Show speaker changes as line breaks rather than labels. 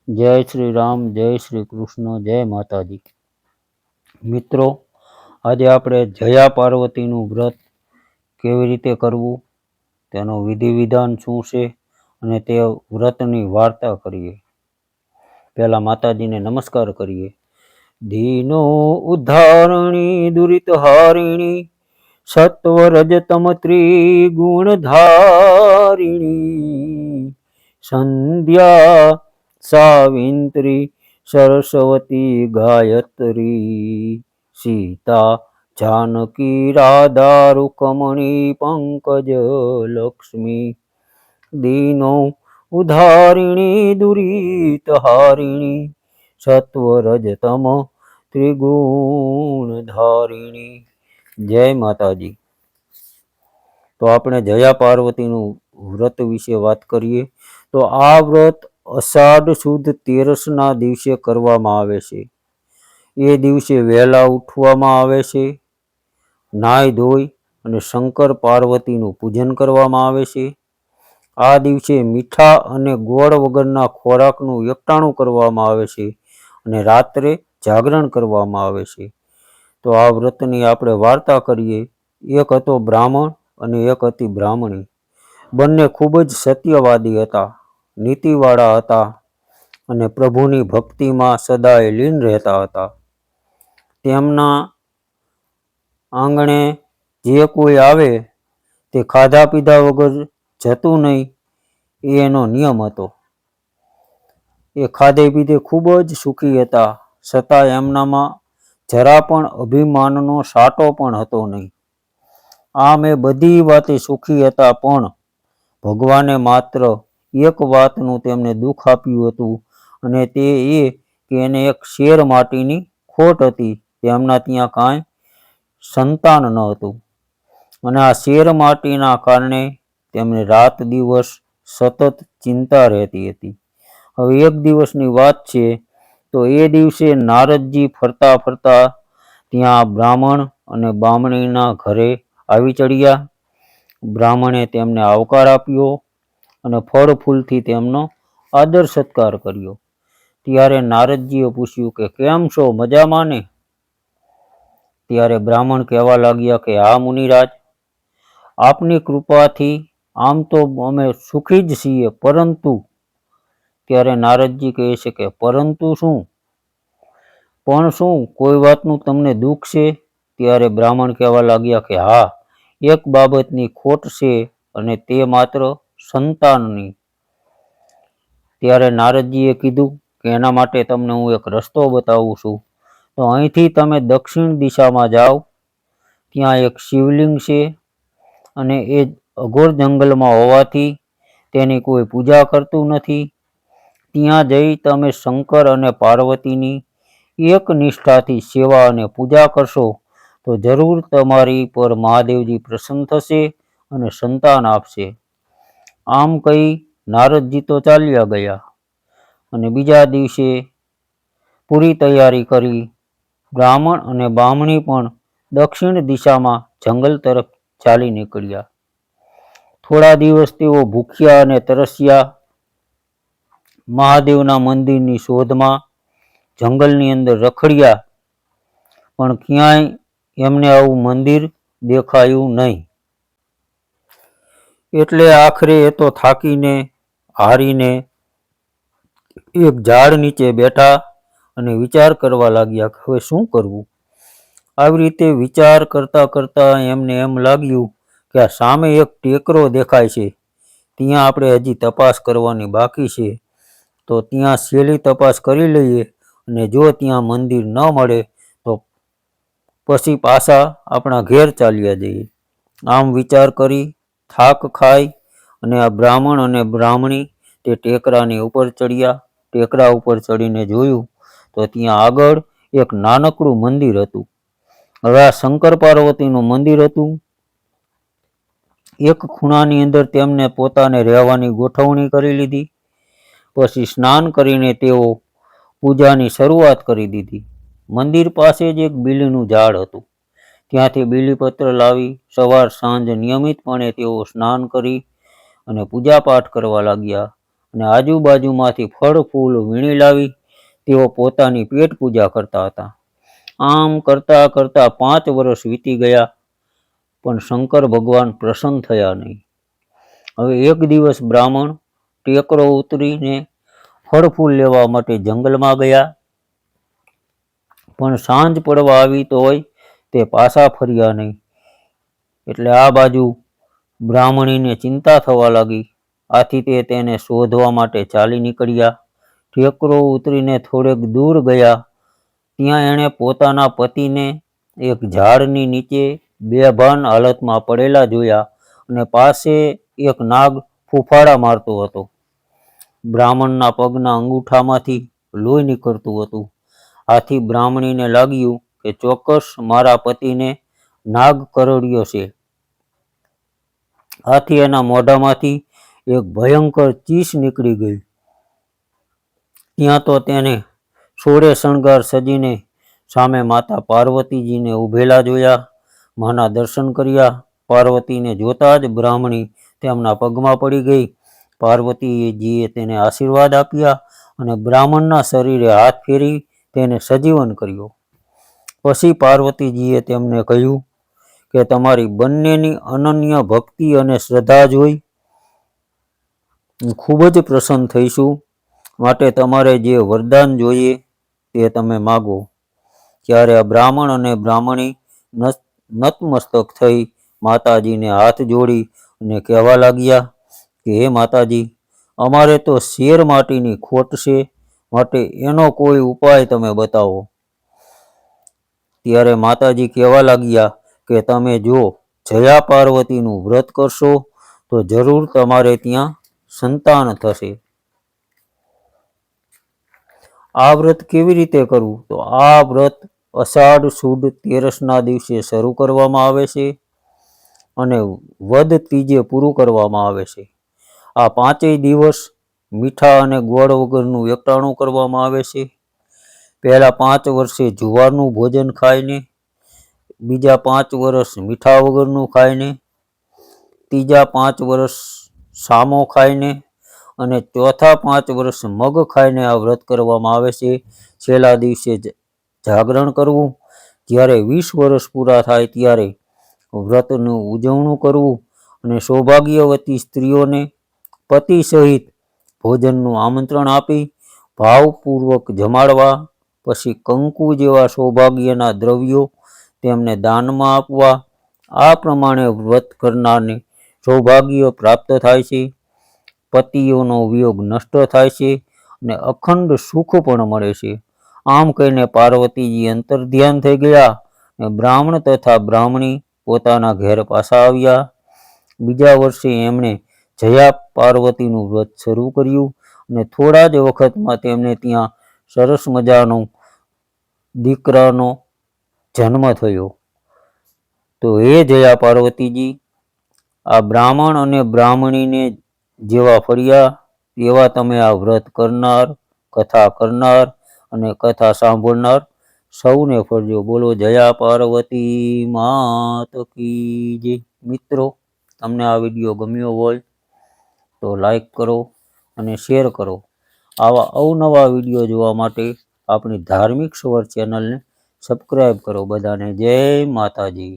જય શ્રી રામ, જય શ્રી કૃષ્ણ, જય માતાજી. મિત્રો, આજે આપણે જયા પાર્વતીનું વ્રત કેવી રીતે કરવું, તેનો વિધિ વિધાન શું છે અને તે વ્રતની વાર્તા કરીએ. પહેલા માતાજીને નમસ્કાર કરીએ. દીનો ઉદ્ધારણી દુરિત હારિણી, સત્વ રજતમ ત્રિગુણ ધારિણી, સંધ્યા સાવિત્રી સરસ્વતી ગાયત્રી, સીતા जानकी राधा रुक्मणी पंकज लक्ष्मी, दीनो उधारिणी दुरित हारिणी, सत्व रजतम त्रिगुण धारिणी. जय माताजी. तो આપણે જયા પાર્વતીનું વ્રત વિશે વાત કરીએ તો આ વ્રત અષાઢ સુદ 13ના દિવસે કરવામાં આવે છે. એ દિવસે વહેલા ઉઠવામાં આવે છે, નાહી ધોઈ અને શંકર પાર્વતીનું પૂજન કરવામાં આવે છે. આ દિવસે મીઠા અને ગોળ વગરના ખોરાકનું એકટાણું કરવામાં આવે છે અને રાત્રે જાગરણ કરવામાં આવે છે. તો આ વ્રતની આપણે વાર્તા કરીએ. એક હતો બ્રાહ્મણ અને એક હતી બ્રાહ્મણી. બંને ખૂબ જ સત્યવાદી હતા, નીતિવાળા હતા અને પ્રભુની ભક્તિમાં સદાય લીન રહેતા હતા. તેમના આંગણે જે કોઈ આવે તે ખાધા પીધા વગર જતું નહીં, એ એનો નિયમ હતો. એ ખાધે પીધે ખૂબ જ સુખી હતા, છતાં એમનામાં જરા પણ અભિમાનનો સાટો પણ હતો નહીં. આમ એ બધી વાતે સુખી હતા, પણ ભગવાને માત્ર એક વાતનું તેમને દુઃખ આપ્યું હતું, અને તે એ કે એને એક શેર માટીની ખોટ હતી. તેમના ત્યાં કાંઈ સંતાન ન હતું અને આ શેર માટીના કારણે તેમને રાત દિવસ સતત ચિંતા રહેતી હતી. હવે એક દિવસની વાત છે. તો એ દિવસે નારદજી ફરતા ફરતા ત્યાં બ્રાહ્મણ અને બામણીના ઘરે આવી ચડ્યા. બ્રાહ્મણે તેમને આવકાર આપ્યો અને ફળ ફૂલથી તેમનો આદર સત્કાર કર્યો. ત્યારે નારદજીએ પૂછ્યું કે કેમ છો, મજામાં ને? ત્યારે બ્રાહ્મણ કહેવા લાગ્યા કે હા મુનિરાજ, આપની કૃપાથી આમ તો અમે સુખી જ છીએ, પરંતુ. ત્યારે નારદજી કહે છે કે પરંતુ શું? પણ શું કોઈ વાતનું તમને દુઃખ છે? ત્યારે બ્રાહ્મણ કહેવા લાગ્યા કે હા, એક બાબતની ખોટ છે અને તે માત્ર સંતાનની. ત્યારે નારદજીએ કીધું કે એના માટે તમને હું એક રસ્તો બતાવું છું. તો અહીંથી તમે દક્ષિણ દિશામાં જાઓ, ત્યાં એક શિવલિંગ છે અને એ અઘોર જંગલમાં હોવાથી તેની કોઈ પૂજા કરતું નથી. ત્યાં જઈ તમે શંકર અને પાર્વતીની એક નિષ્ઠાથી સેવા અને પૂજા કરશો તો જરૂર તમારી પર મહાદેવજી પ્રસન્ન થશે અને સંતાન આપશે. આમ કહી નારદજી તો ચાલ્યા ગયા અને બીજા દિવસે પૂરી તૈયારી કરી બ્રાહ્મણ અને બામણી પણ દક્ષિણ દિશામાં જંગલ તરફ ચાલી નીકળ્યા. થોડા દિવસ તેઓ ભૂખ્યા અને તરસ્યા મહાદેવના મંદિરની શોધમાં જંગલની અંદર રખડ્યા, પણ ક્યાંય એમને આવું મંદિર દેખાયું નહીં. એટલે આખરે એ તો થાકીને હારીને એક ઝાડ નીચે બેઠા અને વિચાર કરવા લાગ્યા કે હવે શું કરવું. આવી રીતે વિચાર કરતા કરતા એમને એમ લાગ્યું કે આ સામે એક ટેકરો દેખાય છે, ત્યાં આપણે હજી તપાસ કરવાની બાકી છે. તો ત્યાં સહેલી તપાસ કરી લઈએ અને જો ત્યાં મંદિર ન મળે તો પછી પાછા આપણા ઘેર ચાલ્યા જઈએ. આમ વિચાર કરી થાક ખાઈ અને આ બ્રાહ્મણ અને બ્રાહ્મણી તે ટેકરાની ઉપર ચડ્યા. ટેકરા ઉપર ચડીને જોયું તો ત્યાં આગળ એક નાનકડું મંદિર હતું. હવે આ શંકર પાર્વતીનું મંદિર હતું. એક ખૂણાની અંદર તેમને પોતાને રહેવાની ગોઠવણી કરી લીધી. પછી સ્નાન કરીને તેઓ પૂજાની શરૂઆત કરી દીધી. મંદિર પાસે જ એક બીલીનું ઝાડ હતું. ત્યાંથી બીલીપત્ર લાવી સવાર સાંજ નિયમિતપણે તેઓ સ્નાન કરી અને પૂજાપાઠ કરવા લાગ્યા. અને આજુબાજુમાંથી ફળ ફૂલ વીણી લાવી તેઓ પોતાની પેટ પૂજા કરતા હતા. આમ કરતા કરતા 5 વર્ષ વીતી ગયા, પણ શંકર ભગવાન પ્રસન્ન થયા નહીં. હવે એક દિવસ બ્રાહ્મણ ટેકરો ઉતરીને ફળ ફૂલ લેવા માટે જંગલમાં ગયા, પણ સાંજ પડવા આવી તોય તે પાછા ફર્યા નહીં. એટલે આ બાજુ બ્રાહ્મણીને ચિંતા થવા લાગી. આથી તે તેને શોધવા માટે ચાલી નીકળ્યા. ટેકરો ઉતરીને થોડેક દૂર ગયા, ત્યાં એણે પોતાના પતિને એક ઝાડની નીચે બેભાન હાલતમાં પડેલા જોયા અને પાસે એક નાગ ફૂફાડા મારતો હતો. બ્રાહ્મણના પગના અંગૂઠામાંથી લોહી નીકળતું હતું. આથી બ્રાહ્મણીને લાગ્યું કે ચોક્કસ મારા પતિને નાગ કરડ્યો છે. આથી એના મોઢામાંથી એક ભયંકર ચીસ નીકળી ગઈ. ત્યાં તો તેને સોળે શણગાર સજીને સામે માતા પાર્વતીજીને ઊભેલા જોયા. માના દર્શન કર્યા. પાર્વતીને જોતા જ બ્રાહ્મણી તેમના પગમાં પડી ગઈ. પાર્વતીજીએ તેને આશીર્વાદ આપ્યા અને બ્રાહ્મણના શરીરે હાથ ફેરી તેને સજીવન કર્યો. પછી પાર્વતીજીએ તેમને કહ્યું કે તમારી બંનેની અનન્ય ભક્તિ અને શ્રદ્ધા જોઈ હું ખૂબ જ પ્રસન્ન થઈશું. માટે તમારે જે વરદાન જોઈએ તે તમે માગો. ત્યારે આ બ્રાહ્મણ અને બ્રાહ્મણી નતમસ્તક થઈ માતાજીને હાથ જોડી અને કહેવા લાગ્યા કે હે માતાજી, અમારે તો શેર માટીની ખોટ છે, માટે એનો કોઈ ઉપાય તમે બતાવો. ત્યારે માતાજી કહેવા લાગ્યા કે તમે જો જયા પાર્વતીનું વ્રત કરશો તો જરૂર તમારે ત્યાં સંતાન થશે. આ વ્રત કેવી રીતે કરવું? તો આ વ્રત અષાઢ સુદ 13ના દિવસે શરૂ કરવામાં આવે છે અને વદ ત્રીજે પૂરું કરવામાં આવે છે. આ 5 દિવસ મીઠા અને ગોળ વગરનું એકટાણું કરવામાં આવે છે. પહેલા 5 વર્ષે જુવારનું ભોજન ખાઈને, બીજા 5 વર્ષ મીઠા વગરનું ખાઈને, ત્રીજા 5 વર્ષ સામો ખાઈને અને ચોથા 5 વર્ષ મગ ખાઈને આ વ્રત કરવામાં આવે છે. છેલ્લા દિવસે જાગરણ કરવું. જ્યારે 20 વર્ષ પૂરા થાય ત્યારે વ્રતનું ઉજવણું કરવું અને સૌભાગ્યવતી સ્ત્રીઓને પતિ સહિત ભોજનનું આમંત્રણ આપી ભાવપૂર્વક જમાડવા. પછી કંકુ જેવા સૌભાગ્યના દ્રવ્યો તેમને દાનમાં આપવા. આ પ્રમાણે વ્રત કરનારને સૌભાગ્ય પ્રાપ્ત થાય છે, પતિઓનો વિયોગ નષ્ટ થાય છે અને અખંડ સુખ પણ મળે છે. આમ કહીને પાર્વતીજી અંતર્ધ્યાન થઈ ગયા અને બ્રાહ્મણ તથા બ્રાહ્મણી પોતાના ઘેર પાછા આવ્યા. બીજા વર્ષે એમણે જયા પાર્વતીનું વ્રત શરૂ કર્યું અને થોડા જ વખતમાં તેમને ત્યાં સરસ મજાનો દીકરાનો જન્મ થયો. તો હે જયા પાર્વતીજી, આ બ્રાહ્મણ અને બ્રાહ્મણીને જેવા ફળ્યા તેવા તમે આ વ્રત કરનાર, કથા કરનાર અને કથા સાંભળનાર સૌને ફળજો. બોલો જયા પાર્વતી માત કી જય. મિત્રો, તમને આ વિડીયો ગમ્યો હોય તો લાઈક કરો અને શેર કરો. આવા અવનવા વિડીયો જોવા માટે આપણી ધાર્મિક સવાર ચેનલને સબસ્ક્રાઈબ કરો. બધાને જય માતાજી.